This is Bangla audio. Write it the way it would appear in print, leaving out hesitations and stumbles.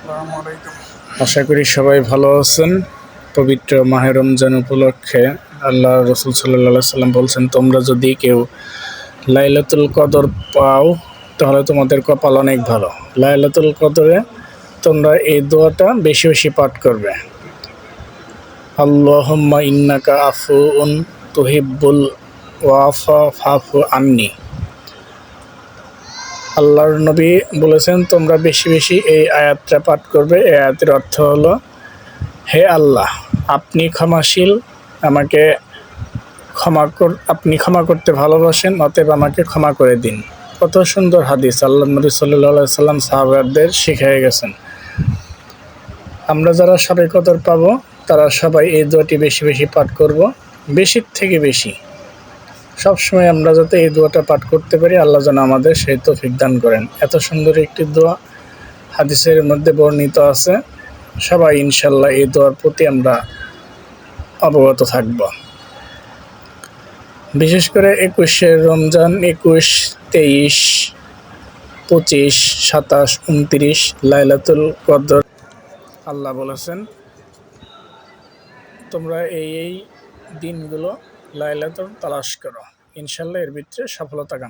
আসসালামু আলাইকুম। আশা করি সবাই ভালো আছেন। পবিত্র মাহে রমজান উপলক্ষে আল্লাহ রসুল সাল্লাল্লাহু সাল্লাম বলছেন, তোমরা যদি কেউ লাইলাতুল কদর পাও তাহলে তোমাদের কপাল অনেক ভালো। লাইলাতুল কদরে তোমরা এই দোয়াটা বেশি বেশি পাঠ করবে। আল্লাহুম্মা ইন্নাকা আফুউন তুহিব্বুল ওয়াফা ফাফু আন্নি। আল্লাহর নবী বলেছেন, তোমরা বেশি বেশি এই আয়াতটা পাঠ করবে। এই আয়াতের অর্থ হলো, হে আল্লাহ, আপনি ক্ষমাশীল, আমাকে আপনি ক্ষমা করতে ভালোবাসেন, অতএব আমাকে ক্ষমা করে দিন। কত সুন্দর হাদিস! আল্লাহ নবী সাল্লাল্লাহু সাল্লাম সাহাবাদের শিখিয়ে গেছেন। আমরা যারা সবে কদর পাবো তারা সবাই এই দোয়াটি বেশি বেশি পাঠ করব, বেশির থেকে বেশি। সবসময় আমরা যাতে এই দোয়াটা পাঠ করতে পারি, আল্লাহ যেন আমাদের সেই তৌফিক দান করেন। এত সুন্দর একটি দোয়া হাদিসের মধ্যে বর্ণিত আছে। সবাই ইনশাল্লাহ এই দোয়ার প্রতি আমরা অবগত থাকব। বিশেষ করে 21শে রমজান, 21, 23, 25, 27, 29 লাইলাতুল কদর। আল্লাহ বলেছেন, তোমরা এই দিনগুলো লাইলাতুল তালাশ করো, ইনশাল্লাহ এর ভিতরে সফলতা কাম।